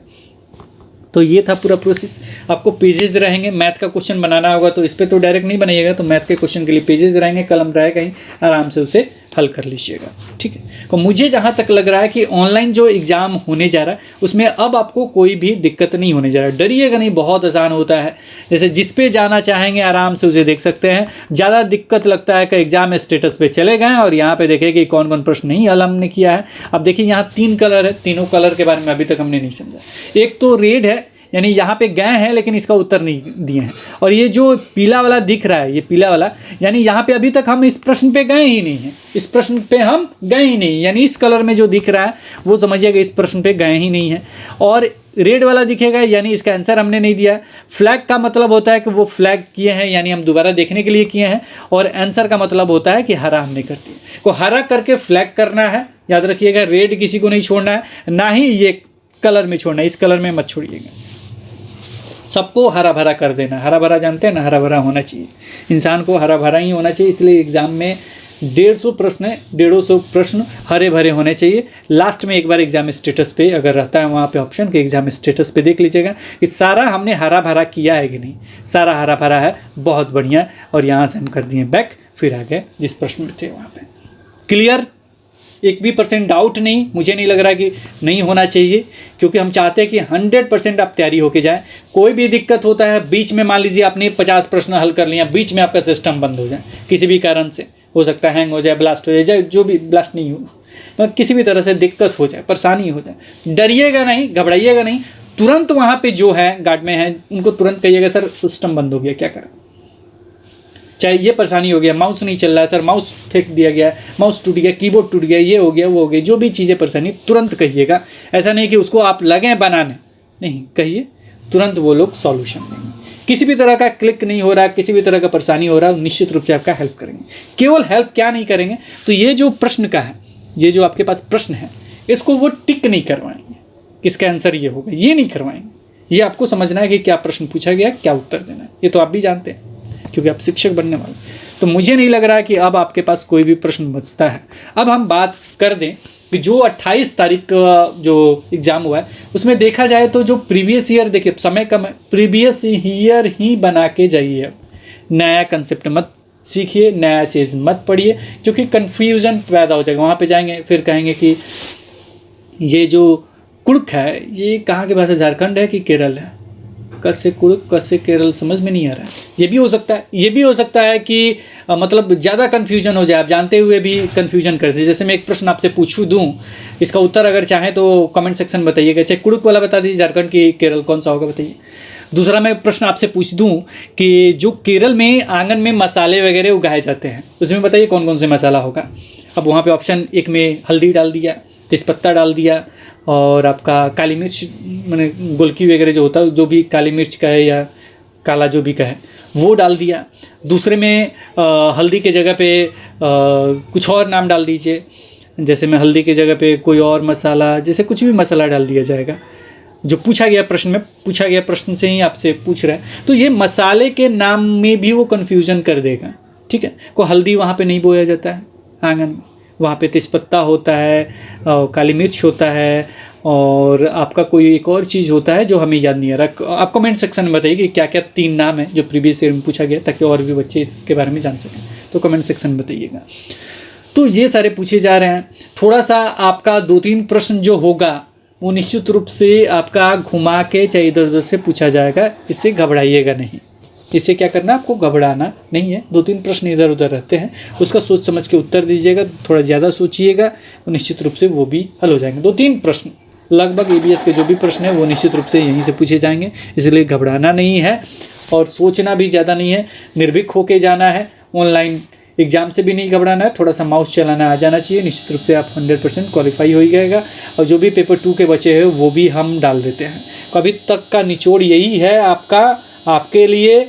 तो ये था पूरा प्रोसेस। आपको पेजेस रहेंगे, मैथ का क्वेश्चन बनाना होगा तो इस पर तो डायरेक्ट नहीं बनाइएगा, तो मैथ के क्वेश्चन के लिए पेजेस रहेंगे, कलम रहेगा, कहीं आराम से उसे हल कर लीजिएगा, ठीक है। तो मुझे जहाँ तक लग रहा है कि ऑनलाइन जो एग्ज़ाम होने जा रहा है उसमें अब आपको कोई भी दिक्कत नहीं होने जा रहा है। डरिएगा नहीं, बहुत आसान होता है। जैसे जिस पे जाना चाहेंगे आराम से उसे देख सकते हैं। ज़्यादा दिक्कत लगता है कि एग्जाम स्टेटस पे चले गए और यहाँ पे देखें कि कौन कौन प्रश्न नहीं हल हमने किया है। अब देखिए यहाँ 3 कलर है, तीनों कलर के बारे में अभी तक हमने नहीं समझा। एक तो रेड है, यानी यहाँ पे गए हैं लेकिन इसका उत्तर नहीं दिए हैं। और ये जो पीला वाला दिख रहा है, ये पीला वाला, यानी यहाँ पे अभी तक हम इस प्रश्न पे गए ही नहीं हैं, इस प्रश्न पे हम गए ही नहीं, यानी इस कलर में जो दिख रहा है वो समझिएगा इस प्रश्न पे गए ही नहीं है। और रेड वाला दिखेगा यानी इसका आंसर हमने नहीं दिया। फ्लैग का मतलब होता है कि वो फ्लैग किए हैं, यानी हम दोबारा देखने के लिए किए हैं। और आंसर का मतलब होता है कि हरा हमने कर दिया, को हरा करके फ्लैग करना है, याद रखिएगा। रेड किसी को नहीं छोड़ना है, ना ही ये कलर में छोड़ना है, इस कलर में मत छोड़िएगा, सबको हरा भरा कर देना। हरा भरा जानते हैं ना, हरा भरा होना चाहिए, इंसान को हरा भरा ही होना चाहिए। इसलिए एग्ज़ाम में 150 प्रश्न है, 150 प्रश्न हरे भरे होने चाहिए। लास्ट में एक बार एग्जाम स्टेटस पे अगर रहता है वहाँ पे ऑप्शन कि एग्जाम स्टेटस पे देख लीजिएगा कि सारा हमने हरा भरा किया है कि नहीं। सारा हरा भरा है, बहुत बढ़िया। और यहाँ से हम कर दिए बैक, फिर आ गए जिस प्रश्न में थे वहाँ पे। क्लियर, एक भी % डाउट नहीं, मुझे नहीं लग रहा कि नहीं होना चाहिए, क्योंकि हम चाहते हैं कि 100% आप तैयारी होके जाए। कोई भी दिक्कत होता है बीच में, मान लीजिए आपने 50 प्रश्न हल कर लिया, बीच में आपका सिस्टम बंद हो जाए किसी भी कारण से, हो सकता है हैंग हो जाए, ब्लास्ट हो जाए, जो भी, ब्लास्ट नहीं हो, मतलब किसी भी तरह से दिक्कत हो जाए, परेशानी हो जाए, डरिएगा नहीं, घबराइएगा नहीं। तुरंत वहाँ पे जो है गार्ड में है उनको तुरंत कहिएगा सर सिस्टम बंद हो गया, क्या करें। चाहे ये परेशानी हो गया, माउस नहीं चल रहा है सर, माउस फेंक दिया गया, माउस टूट गया, कीबोर्ड टूट गया, ये हो गया, वो हो गया, जो भी चीज़ें परेशानी तुरंत कहिएगा। ऐसा नहीं कि उसको आप लगें बनाने, नहीं, कहिए, तुरंत वो लोग सॉल्यूशन देंगे। किसी भी तरह का क्लिक नहीं हो रहा, किसी भी तरह का परेशानी हो रहा, निश्चित रूप से आपका हेल्प करेंगे। केवल हेल्प क्या नहीं करेंगे, तो ये जो प्रश्न का है, ये जो आपके पास प्रश्न है, इसको वो टिक नहीं करवाएंगे, इसका आंसर ये होगा, ये नहीं करवाएंगे। ये आपको समझना है कि क्या प्रश्न पूछा गया, क्या उत्तर देना है, ये तो आप भी जानते हैं क्योंकि आप शिक्षक बनने वाले। तो मुझे नहीं लग रहा है कि अब आपके पास कोई भी प्रश्न बचता है। अब हम बात कर दें कि जो 28 तारीख का जो एग्ज़ाम हुआ है उसमें देखा जाए तो जो प्रीवियस ईयर, देखिए समय कम है, प्रीवियस ईयर ही बना के जाइए। अब नया कंसेप्ट मत सीखिए, नया चीज़ मत पढ़िए, क्योंकि कन्फ्यूज़न पैदा हो जाएगा। वहाँ पे जाएंगे फिर कहेंगे कि ये जो कुड़क है ये कहाँ के भाषा, झारखंड है कि केरल है, कैसे कुड़क कैसे केरल, समझ में नहीं आ रहा है। ये भी हो सकता है, ये भी हो सकता है कि मतलब ज़्यादा कन्फ्यूजन हो जाए, आप जानते हुए भी कन्फ्यूजन करते हैं। जैसे मैं एक प्रश्न आपसे पूछूं दूं, इसका उत्तर अगर चाहें तो कमेंट सेक्शन बताइएगा, चाहे कुड़क वाला बता दीजिए, झारखंड की केरल कौन सा होगा बताइए। दूसरा मैं प्रश्न आपसे पूछ दूं कि जो केरल में आंगन में मसाले वगैरह उगाए जाते हैं उसमें बताइए कौन कौन से मसाला होगा। अब वहाँ पर ऑप्शन एक में हल्दी डाल दिया, तेज़पत्ता डाल दिया, और आपका काली मिर्च, मैंने गोलकी वगैरह जो होता है, जो भी काली मिर्च का है या काला जो भी कहे वो डाल दिया। दूसरे में हल्दी के जगह पे कुछ और नाम डाल दीजिए, जैसे मैं हल्दी के जगह पे कोई और मसाला, जैसे कुछ भी मसाला डाल दिया जाएगा जो पूछा गया प्रश्न में, पूछा गया प्रश्न से ही आपसे पूछ रहा है। तो ये मसाले के नाम में भी वो कन्फ्यूजन कर देगा, ठीक है। को हल्दी वहाँ पे नहीं बोया जाता है आंगन में, वहाँ पे तेजपत्ता होता है, काली मिर्च होता है, और आपका कोई एक और चीज़ होता है जो हमें याद नहीं आ रहा। आप कमेंट सेक्शन में बताइए कि क्या क्या 3 नाम है जो प्रीवियस ईयर में पूछा गया, ताकि और भी बच्चे इसके बारे में जान सकें। तो कमेंट सेक्शन में बताइएगा। तो ये सारे पूछे जा रहे हैं। थोड़ा सा आपका 2-3 प्रश्न जो होगा वो निश्चित रूप से आपका घुमा के चाहे इधर उधर से पूछा जाएगा, इससे घबराइएगा नहीं। इससे क्या करना, आपको घबराना नहीं है। 2-3 प्रश्न इधर उधर रहते हैं, उसका सोच समझ के उत्तर दीजिएगा, थोड़ा ज़्यादा सोचिएगा, तो निश्चित रूप से वो भी हल हो जाएंगे। 2-3 प्रश्न लगभग EVS के जो भी प्रश्न है वो निश्चित रूप से यहीं से पूछे जाएंगे, इसलिए घबराना नहीं है और सोचना भी ज़्यादा नहीं है। निर्भीक होके जाना है। ऑनलाइन एग्जाम से भी नहीं घबराना है, थोड़ा सा माउस चलाना आ जाना चाहिए, निश्चित रूप से आप 100% क्वालिफाई हो ही जाएगा। और जो भी पेपर 2 के बचे हैं वो भी हम डाल देते हैं। अभी तक का निचोड़ यही है आपके लिए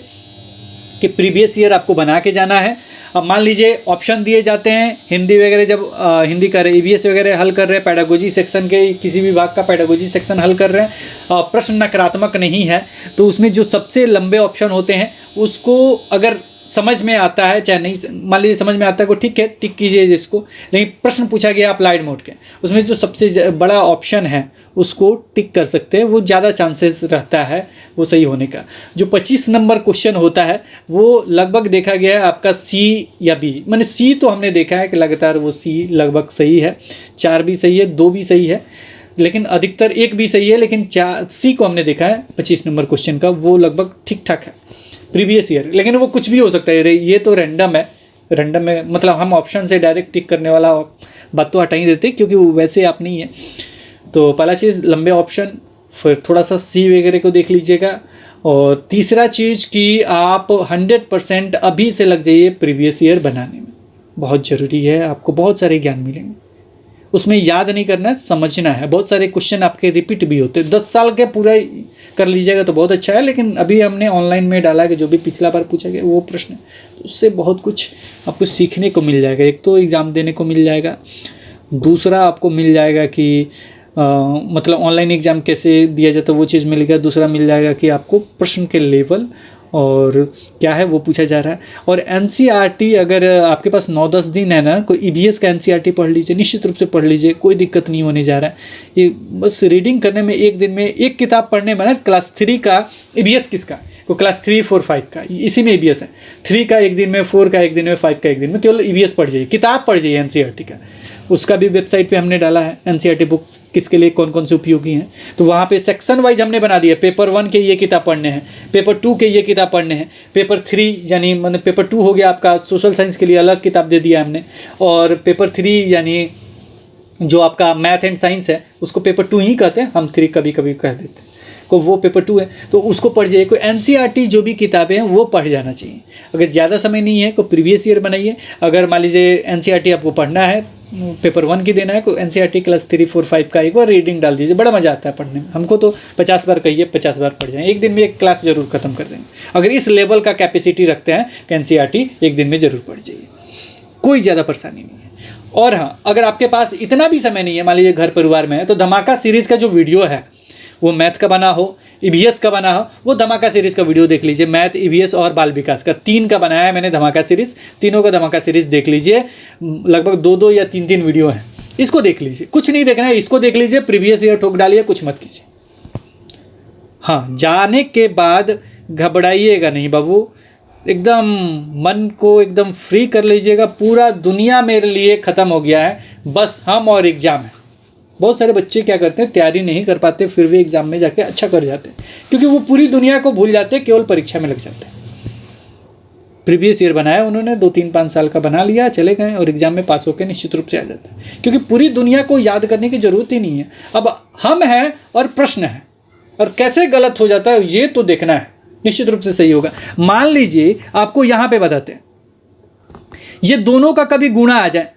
कि प्रीवियस ईयर आपको बना के जाना है। अब मान लीजिए ऑप्शन दिए जाते हैं, हिंदी वगैरह जब हिंदी कर रहे EVS वगैरह हल कर रहे हैं, पैडागोजी सेक्शन के किसी भी भाग का पैडागोजी सेक्शन हल कर रहे हैं, प्रश्न नकारात्मक नहीं है, तो उसमें जो सबसे लंबे ऑप्शन होते हैं उसको अगर समझ में आता है, चाहे नहीं, मान लीजिए समझ में आता है को ठीक है, टिक कीजिए जिसको। लेकिन प्रश्न पूछा गया अप्लाइड मोड के, उसमें जो सबसे बड़ा ऑप्शन है उसको टिक कर सकते हैं, वो ज़्यादा चांसेस रहता है वो सही होने का। जो 25 नंबर क्वेश्चन होता है वो लगभग देखा गया है आपका C या B, मैंने C तो हमने देखा है कि लगातार वो C लगभग सही है, 4 भी सही है, 2 भी सही है, लेकिन अधिकतर 1 भी सही है, लेकिन C को हमने देखा है 25 नंबर क्वेश्चन का, वो लगभग ठीक ठाक है प्रीवियस ईयर। लेकिन वो कुछ भी हो सकता है, ये तो रैंडम है। रैंडम में मतलब हम ऑप्शन से डायरेक्ट टिक करने वाला बात तो हटा ही देते, क्योंकि वो वैसे आप नहीं है। तो पहला चीज़ लंबे ऑप्शन, फिर थोड़ा सा C वगैरह को देख लीजिएगा, और तीसरा चीज़ कि आप 100% अभी से लग जाइए प्रीवियस ईयर बनाने में, बहुत ज़रूरी है। आपको बहुत सारे ज्ञान मिलेंगे, उसमें याद नहीं करना है, समझना है। बहुत सारे क्वेश्चन आपके रिपीट भी होते हैं, 10 साल के पूरा कर लीजिएगा तो बहुत अच्छा है। लेकिन अभी हमने ऑनलाइन में डाला है कि जो भी पिछला बार पूछा गया वो प्रश्न है, तो उससे बहुत कुछ आपको सीखने को मिल जाएगा। एक तो एग्ज़ाम देने को मिल जाएगा, दूसरा आपको मिल जाएगा कि मतलब ऑनलाइन एग्ज़ाम कैसे दिया जाता है वो चीज़ मिलेगा, दूसरा मिल जाएगा कि आपको प्रश्न के लेवल और क्या है वो पूछा जा रहा है। और NCERT अगर आपके पास 9-10 दिन है ना, कोई EVS का NCERT पढ़ लीजिए, निश्चित रूप से पढ़ लीजिए, कोई दिक्कत नहीं होने जा रहा है। ये बस रीडिंग करने में एक दिन में एक किताब पढ़ने में ना, क्लास 3 का EVS किसका, वो क्लास 3, 4, 5 का, इसी में EVS है। 3 का एक दिन में, 4 का एक दिन में, 5 का एक दिन में, केवल EVS पढ़ जाइए, किताब पढ़ जाइए NCERT का। उसका भी वेबसाइट पे हमने डाला है, NCERT बुक किसके लिए कौन कौन से उपयोगी हैं, तो वहाँ पे सेक्शन वाइज हमने बना दिया। पेपर 1 के ये किताब पढ़ने हैं, पेपर 2 के ये किताब पढ़ने हैं, पेपर 3 यानी मतलब पेपर 2 हो गया आपका सोशल साइंस के लिए अलग किताब दे दिया हमने, और पेपर 3 यानी जो आपका मैथ एंड साइंस है उसको पेपर 2 ही कहते हैं, हम 3 कभी कभी कह देते हैं, को वो पेपर 2 है, तो उसको पढ़ जाइए। कोई NCERT जो भी किताबें हैं वो पढ़ जाना चाहिए। अगर ज़्यादा समय नहीं है तो प्रीवियस ईयर बनाइए। अगर मान लीजिए NCERT आपको पढ़ना है, पेपर 1 की देना है, तो NCERT क्लास 3, 4, 5 का एक बार रीडिंग डाल दीजिए, बड़ा मज़ा आता है पढ़ने में। हमको तो 50 बार कहिए, 50 बार पढ़ जाएँ, एक दिन में एक क्लास जरूर खत्म कर देंगे। अगर इस लेवल का कैपेसिटी रखते हैं तो NCERT एक दिन में ज़रूर पढ़ जाइए, कोई ज़्यादा परेशानी नहीं है। और हाँ, अगर आपके पास इतना भी समय नहीं है, मान लीजिए घर परिवार में है, तो धमाका सीरीज़ का जो वीडियो है वो मैथ का बना हो, EVS का बना हो, वो धमाका सीरीज़ का वीडियो देख लीजिए। मैथ, EVS और बाल विकास का 3 का बनाया है मैंने धमाका सीरीज़, तीनों का धमाका सीरीज़ देख लीजिए। लगभग 2-2 या 3-3 वीडियो हैं, इसको देख लीजिए। कुछ नहीं देखना है, इसको देख लीजिए, प्रीवियस ईयर ठोक डालिए, कुछ मत कीजिए। हाँ, जाने के बाद घबराइएगा नहीं बाबू, एकदम मन को एकदम फ्री कर लीजिएगा। पूरा दुनिया मेरे लिए ख़त्म हो गया है, बस हम और एग्ज़ाम है। बहुत सारे बच्चे क्या करते हैं, तैयारी नहीं कर पाते, फिर भी एग्ज़ाम में जाके अच्छा कर जाते हैं, क्योंकि वो पूरी दुनिया को भूल जाते हैं, केवल परीक्षा में लग जाते हैं। प्रीवियस ईयर बनाया उन्होंने, 2-3-5 साल का बना लिया, चले गए और एग्ज़ाम में पास होकर निश्चित रूप से आ जाते हैं, क्योंकि पूरी दुनिया को याद करने की ज़रूरत ही नहीं है। अब हम हैं और प्रश्न है, और कैसे गलत हो जाता है ये तो देखना है, निश्चित रूप से सही होगा। मान लीजिए आपको यहाँ पे बताते हैं, ये दोनों का कभी गुणा आ जाए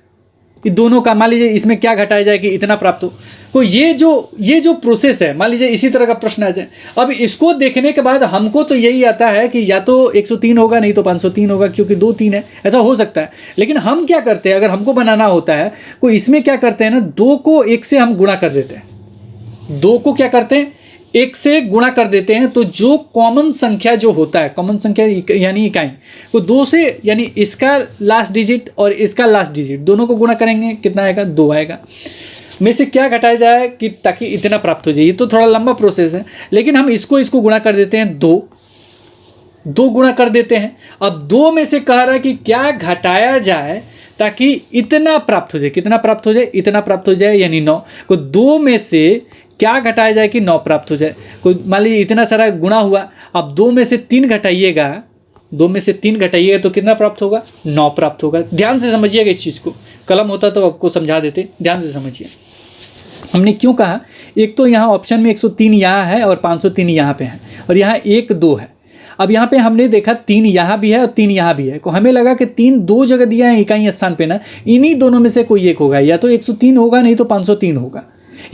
कि दोनों का मान लीजिए इसमें क्या घटाया जाए कि इतना प्राप्त हो। तो ये जो प्रोसेस है, मान लीजिए इसी तरह का प्रश्न आ जाए। अब इसको देखने के बाद हमको तो यही आता है कि या तो 103 होगा, नहीं तो 503 होगा, क्योंकि 2 3 है, ऐसा हो सकता है। लेकिन हम क्या करते हैं, अगर हमको बनाना होता है तो इसमें क्या करते हैं ना, 2 को 1 से हम गुणा कर देते हैं। 2 को क्या करते हैं, 1 से गुणा कर देते हैं। तो जो कॉमन संख्या जो होता है, कॉमन संख्या यानी इकाई, तो 2 से, यानी इसका लास्ट डिजिट और इसका लास्ट डिजिट दोनों को गुणा करेंगे, कितना आएगा, 2 आएगा। में से क्या घटाया जाए कि ताकि इतना प्राप्त हो जाए। ये तो थोड़ा लंबा प्रोसेस है, लेकिन हम इसको गुणा कर देते हैं, 2 गुणा कर देते हैं। अब 2 में से कह रहा है कि क्या घटाया जाए ताकि इतना प्राप्त हो जाए। कितना प्राप्त हो जाए, इतना प्राप्त हो जाए, यानी 9 को 2 में से क्या घटाया जाए कि 9 प्राप्त हो जाए। कोई मान लीजिए इतना सारा गुणा हुआ, अब 2 में से 3 घटाइएगा, 2 में से 3 घटाइएगा तो कितना प्राप्त होगा, 9 प्राप्त होगा। ध्यान से समझिएगा इस चीज़ को, कलम होता तो आपको समझा देते, ध्यान से समझिए। हमने क्यों कहा, एक तो यहाँ ऑप्शन में 103 यहाँ है और 503 यहाँ पे है, और यहाँ 1 2 है। अब यहाँ पे हमने देखा 3 यहाँ भी है और 3 यहाँ भी है, तो हमें लगा कि 3 2 जगह दिया है इकाई स्थान पे ना, इन्हीं दोनों में से कोई एक होगा, या तो 103 होगा, नहीं तो 503 होगा,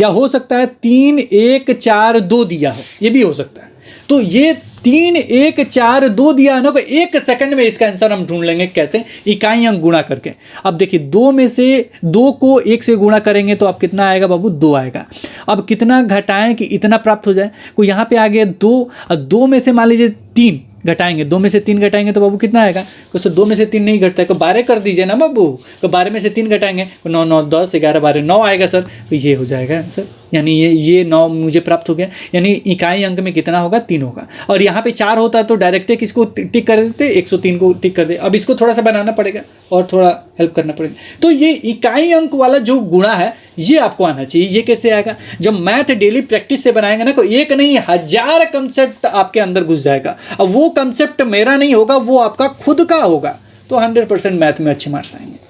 या हो सकता है 3 1 4 2 दिया हो, ये भी हो सकता है। तो ये 3 1 4 2 दिया है ना, तो 1 सेकंड में इसका आंसर हम ढूंढ लेंगे, कैसे, इकाई अंक गुणा करके। अब देखिए 2 में से 2 को 1 से गुणा करेंगे तो अब कितना आएगा बाबू, 2 आएगा। अब कितना घटाएं कि इतना प्राप्त हो जाए, को यहाँ पे आ गया 2, और 2 में से मान लीजिए 3 घटाएंगे, 2 में से 3 घटाएंगे तो बाबू कितना आएगा, तो 2 में से 3 नहीं घटता है, तो 12 कर दीजिए ना बाबू, तो 12 में से 3 घटाएंगे तो 9 9 10 11 12 9 आएगा सर, तो ये हो जाएगा आंसर। यानी ये 9 मुझे प्राप्त हो गया, यानी इकाई अंक में कितना होगा, 3 होगा। और यहाँ पे 4 होता तो डायरेक्ट किसको टिक कर देते, 103 को टिक कर दे। अब इसको थोड़ा सा बनाना पड़ेगा और थोड़ा हेल्प करना पड़ेगा। तो ये इकाई अंक वाला जो गुणा है ये आपको आना चाहिए। ये कैसे आएगा, जब मैथ डेली प्रैक्टिस से बनाएंगे ना, तो एक नहीं 1000 कंसेप्ट आपके अंदर घुस जाएगा। अब वो कंसेप्ट मेरा नहीं होगा, वो आपका खुद का होगा, तो 100% मैथ में अच्छे मार्क्स आएंगे।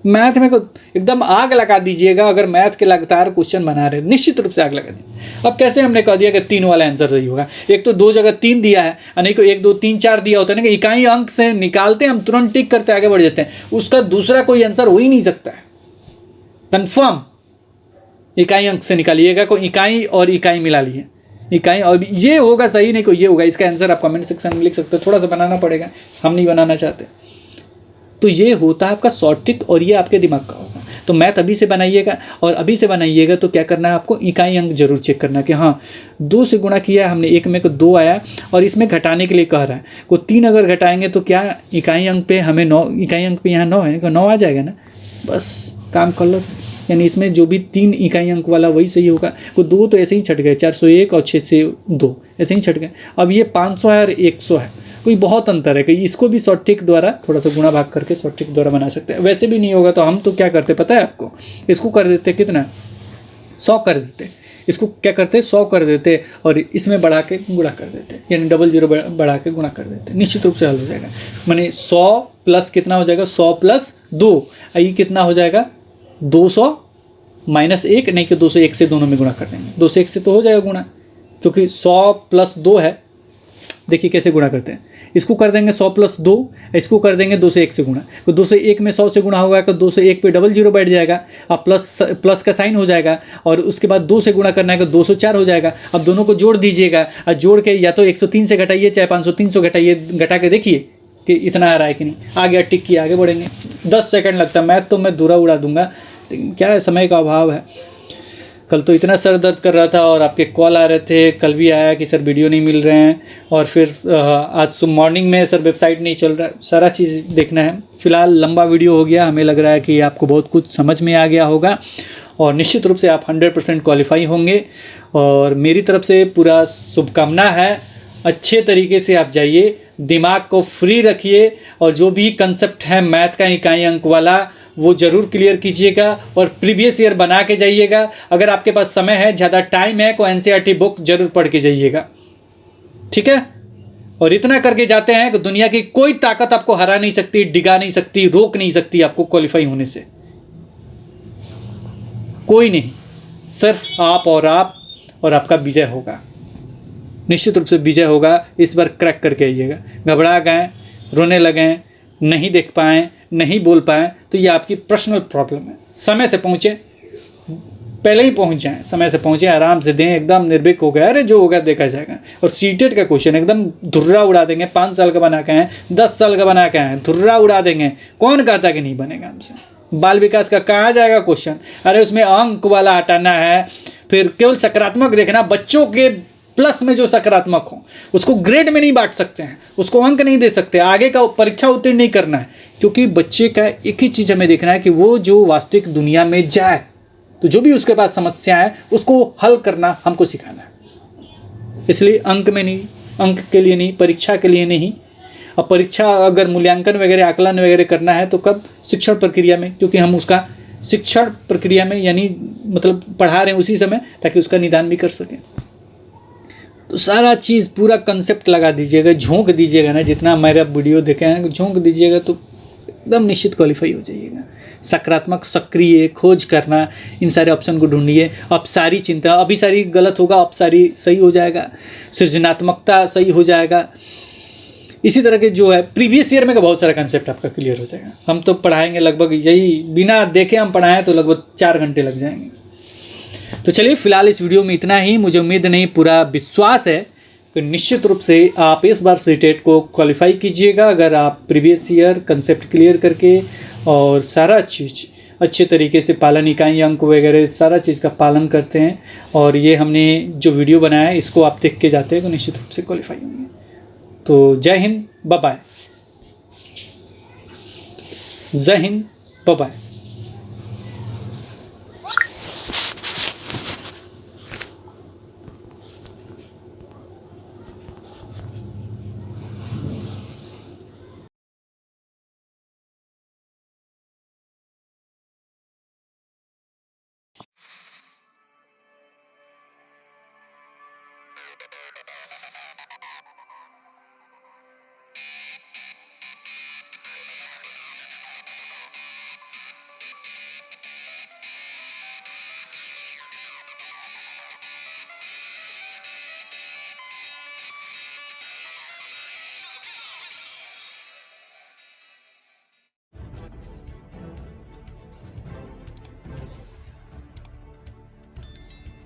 मैथ में को एकदम आग लगा दीजिएगा, अगर मैथ के लगातार क्वेश्चन बना रहे निश्चित रूप से आग लगा दीजिए। अब कैसे हमने कह दिया कि 3 वाला आंसर सही होगा, एक तो 2 जगह 3 दिया है, नहीं को 1 2 3 4 दिया होता है ना, कि इकाई अंक से निकालते हम तुरंत टिक करते आगे बढ़ जाते हैं, उसका दूसरा कोई आंसर हो ही नहीं सकता है। कंफर्म इकाई अंक से निकालिएगा, को इकाई और इकाई मिला लिए, इकाई और ये होगा सही, नहीं को ये होगा। इसका आंसर आप कमेंट सेक्शन में लिख सकते हो, थोड़ा सा बनाना पड़ेगा, हम नहीं बनाना चाहते। तो ये होता है आपका शॉर्ट ट्रिक, और ये आपके दिमाग का होगा। तो मैथ अभी से बनाइएगा, और अभी से बनाइएगा तो क्या करना है आपको, इकाई अंक जरूर चेक करना कि हाँ 2 से गुणा किया हमने, 1 में को 2 आया, और इसमें घटाने के लिए कह रहा है, को 3 अगर घटाएंगे तो क्या इकाई अंक पे हमें 9, इकाई अंक पे यहाँ 9 है, 9 आ जाएगा ना, बस काम खल्लस। यानी इसमें जो भी 3 इकाई अंक वाला वही सही होगा। को 2 तो ऐसे ही छट गए, 401 और 602 ऐसे ही छट गए। अब ये 500 है और 100 है, कोई बहुत अंतर है कि इसको भी शॉर्ट ट्रिक द्वारा थोड़ा सा गुणा भाग करके शॉर्ट ट्रिक द्वारा बना सकते हैं। वैसे भी नहीं होगा तो हम तो क्या करते पता है आपको, इसको कर देते कितना, 100 कर देते, इसको क्या करते 100 कर देते, और इसमें बढ़ा के गुणा कर देते, यानी 00 बढ़ा के गुणा कर देते, निश्चित रूप से हल हो जाएगा। माने 100 प्लस कितना हो जाएगा, 100 प्लस 2, ये कितना हो जाएगा, 200 माइनस 1, नहीं कि 201 से दोनों में गुणा कर देंगे, 201 से तो हो जाएगा गुणा, क्योंकि 100 प्लस 2 है। देखिए कैसे गुणा करते हैं, इसको कर देंगे 100 प्लस 2, इसको कर देंगे 201 से गुणा, तो 201 में 100 से गुणा होगा तो 201 पे 00 बैठ जाएगा, अब प्लस का साइन हो जाएगा, और उसके बाद 2 से गुणा करना है तो 204 हो जाएगा। अब दोनों को जोड़ दीजिएगा, और जोड़ के या तो 103 से घटाइए चाहे 503 घटाइए, घटा के देखिए कि इतना आ रहा है कि नहीं, आ गया टिक किया, आगे बढ़ेंगे। 10 सेकंड लगता है, मैथ तो मैं दूरा उड़ा दूंगा, क्या है समय का अभाव है। कल तो इतना सर दर्द कर रहा था और आपके कॉल आ रहे थे, कल भी आया कि सर वीडियो नहीं मिल रहे हैं, और फिर आज मॉर्निंग में सर वेबसाइट नहीं चल रहा है, सारा चीज़ देखना है। फिलहाल लंबा वीडियो हो गया, हमें लग रहा है कि आपको बहुत कुछ समझ में आ गया होगा, और निश्चित रूप से आप 100% क्वालिफाई होंगे, और मेरी तरफ से पूरा शुभकामना है। अच्छे तरीके से आप जाइए, दिमाग को फ्री रखिए, और जो भी कंसेप्ट है मैथ का इकाई अंक वाला वो ज़रूर क्लियर कीजिएगा, और प्रीवियस ईयर बना के जाइएगा। अगर आपके पास समय है, ज़्यादा टाइम है, तो एनसीईआरटी बुक जरूर पढ़ के जाइएगा, ठीक है। और इतना करके जाते हैं कि दुनिया की कोई ताकत आपको हरा नहीं सकती, डिगा नहीं सकती, रोक नहीं सकती आपको क्वालिफाई होने से, कोई नहीं, सिर्फ आप और आपका विजय होगा, निश्चित रूप से विजय होगा। इस बार क्रैक करके आइएगा। घबरा गए, रोने लगें, नहीं देख पाएँ, नहीं बोल पाए तो ये आपकी पर्सनल प्रॉब्लम है। समय से पहुँचें, पहले ही पहुंच जाएं, समय से पहुंचे, आराम से दें, एकदम निर्भीक हो गया, अरे जो होगा देखा जाएगा। और सीटेट का क्वेश्चन एकदम धुर्रा उड़ा देंगे, 5 साल का बना के हैं, 10 साल का बना के हैं, धुर्रा उड़ा देंगे। कौन कहता कि नहीं बनेगा हमसे? बाल विकास का कहाँ जाएगा क्वेश्चन? अरे उसमें अंक वाला हटाना है, फिर केवल सकारात्मक देखना। बच्चों के प्लस में जो सकारात्मक हो उसको ग्रेड में नहीं बांट सकते हैं, उसको अंक नहीं दे सकते, आगे का परीक्षा उत्तीर्ण नहीं करना है, क्योंकि बच्चे का एक ही चीज़ हमें देखना है कि वो जो वास्तविक दुनिया में जाए, तो जो भी उसके पास समस्या है उसको हल करना हमको सिखाना है। इसलिए अंक में नहीं, अंक के लिए नहीं, परीक्षा के लिए नहीं। अब परीक्षा अगर मूल्यांकन वगैरह आकलन वगैरह करना है तो कब? शिक्षण प्रक्रिया में, क्योंकि हम उसका शिक्षण प्रक्रिया में यानी मतलब पढ़ा रहे हैं उसी समय, ताकि उसका निदान भी कर सकें। तो सारा चीज़ पूरा कंसेप्ट लगा दीजिएगा, झोंक दीजिएगा ना, जितना मेरा वीडियो देखे हैं झोंक दीजिएगा तो एकदम निश्चित क्वालिफाई हो जाइएगा। सकारात्मक, सक्रिय, खोज करना, इन सारे ऑप्शन को ढूंढिए। अपसारी चिंता, अभिसारी गलत होगा, अपसारी सही हो जाएगा। सृजनात्मकता सही हो जाएगा। इसी तरह के जो है प्रीवियस ईयर में का बहुत सारा कंसेप्ट आपका क्लियर हो जाएगा। हम तो पढ़ाएंगे लगभग, यही बिना देखे हम पढ़ाएं तो लगभग 4 घंटे लग जाएंगे। तो चलिए फिलहाल इस वीडियो में इतना ही। मुझे उम्मीद नहीं, पूरा विश्वास है कि निश्चित रूप से आप इस बार सीटेट को क्वालिफाई कीजिएगा, अगर आप प्रीवियस ईयर कंसेप्ट क्लियर करके और सारा चीज़ अच्छे तरीके से पालन, इकाई अंक वगैरह सारा चीज़ का पालन करते हैं, और ये हमने जो वीडियो बनाया है इसको आप देख के जाते हैं तो निश्चित रूप से क्वालिफाई होंगे। तो जय हिंद, बाय बाय। जय हिंद, बाय बाय।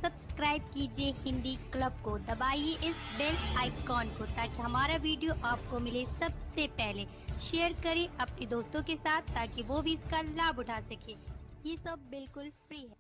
सब्सक्राइब कीजिए हिंदी क्लब को, दबाइए इस बेल आइकॉन को ताकि हमारा वीडियो आपको मिले सबसे पहले। शेयर करें अपने दोस्तों के साथ ताकि वो भी इसका लाभ उठा सके। ये सब बिल्कुल फ्री है।